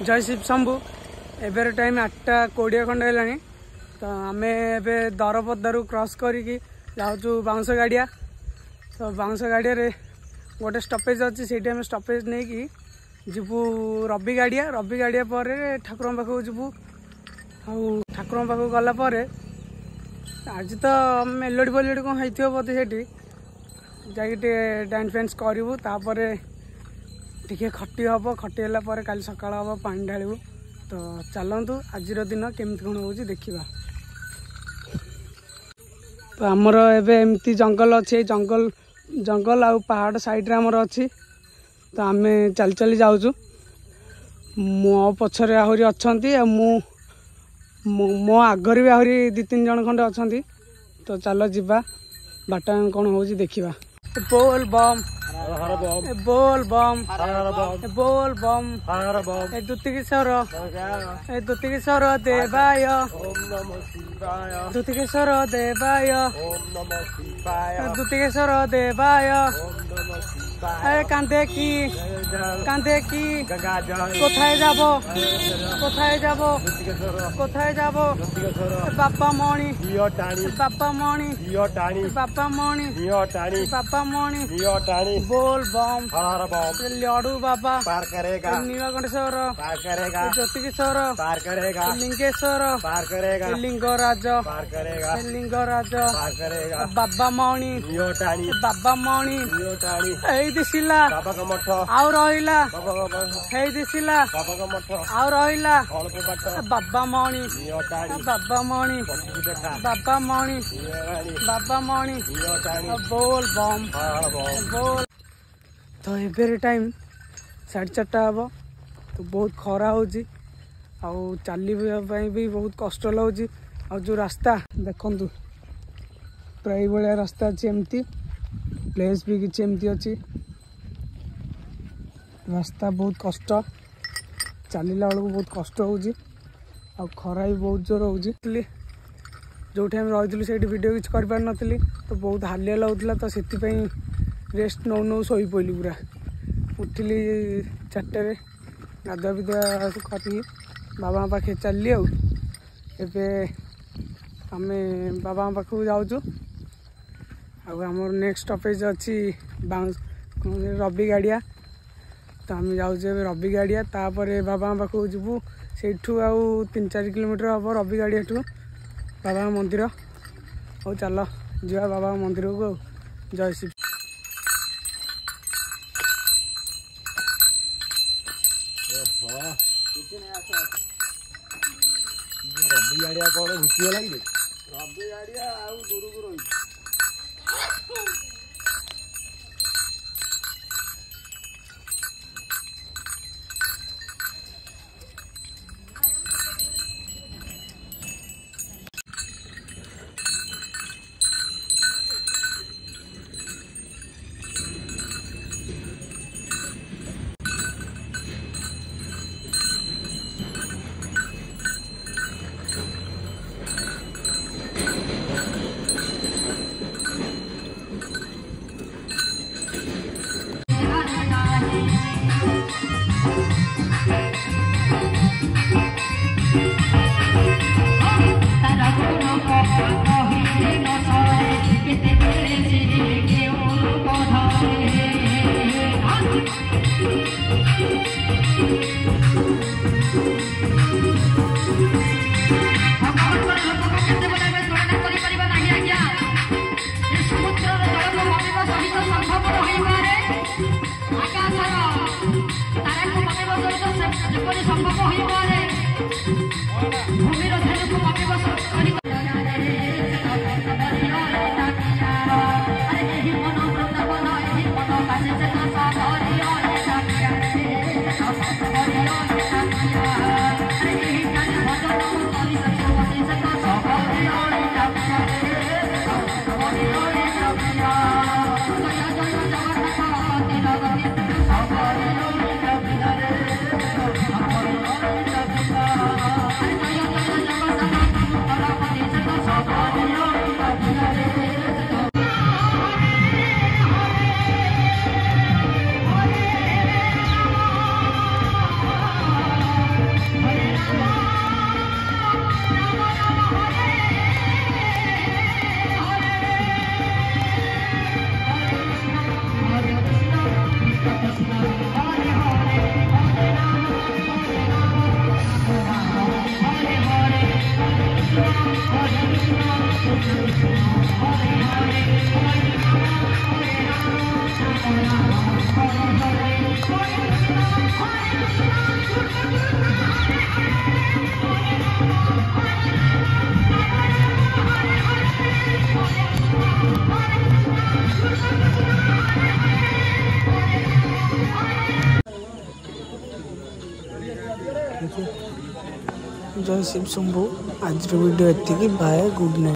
जय शिव शंभु एबर टाइम 8:20 खंड है तो आम ए दरपदारू क्रॉस करी जाऊँ बाउंस गाड़िया तो बाउंस गाड़िया गोटे स्टपेज अच्छी से स्टपेज नहीं कि जीवु रबी गाड़िया पर ठाकुर पाखक जीवु ठाकुर पाखक गलापर आज तो मेलोडी फेलोडी कौन होती बोधे से जाकि डांस फैंस करूँ तापर टे खटी हम खटीला काली सकाल हम पानी ढालू तो चलतु आज दिन केमती कौन हो देखा तो आमर एमती जंगल अच्छे जंगल जंगल आ पहाड़ साइड आमर अच्छी तो आम चली चली जाऊँ मो पछरे आहरी अच्छा मो आगर भी आहरी 2-3 जन खंडे अच्छा तो चल जीवा बाट कौन हो देखा बोल बम बोल बम बोल बम दुतिकेश्वर देवाय दुतिकेश्वर देवाय दुतिकेश्वर देवाय कांदे की कोथाय जाबो बापा मणि बापा मणि बापा मणि बापा मणि बोल बम लडू बाबा पार करेगा नीलकंठेश्वर पार करेगा ज्योतिकेश्वर पार करेगा लिंगेश्वर पार करेगा लिंगराज पार करेगा लिंगराज पार करेगा बाबा मणि बाबा मणि दिशिला बाबा का मठ आउ रहिला हे दिशिला बाबा का मठ आउ रहिला बाबा मणि बाबा मणि बाबा मणि बाबा मणि बोल बम बोल तो एबेर टाइम 4:30 हम तो बहुत खरा हो चलने भी बहुत कष्ट लगुच आ जो रास्ता देखु प्राय भाया रास्ता अच्छी एमती प्लेस भी किसी एमती अच्छी रास्ता बहुत कष्ट चलला बेलू बहुत कष्ट हो खरा भी बहुत जोर हो जो टाइम रही से वीडियो किसी कर पार नी तो बहुत हालिया लगुला तो से रेस्ट नौ नौ शोई पड़ी पूरा उठिली 4टारे गाधुआ पिधुआ कर बाबा पाखे चलली आमे बाबा पाखक जाऊँ आमर नेक्स्ट स्टपेज अच्छी रबी गाड़िया तो आम जाऊँ रबी गाड़िया तापर बाबा पाखक जीवु से 3-4 किलोमीटर हम रबी गाड़िया बाबा मंदिर हो चल जा बाबा मंदिर को जय शिव रबी गाड़िया कौन घुटीगला कि रबी गाड़िया दूर को रही ଜୟ ଶିବ ଶମ୍ଭୁ। ଆଜିର ଭିଡ଼ିଓ ଏତିକି। Bye, good night.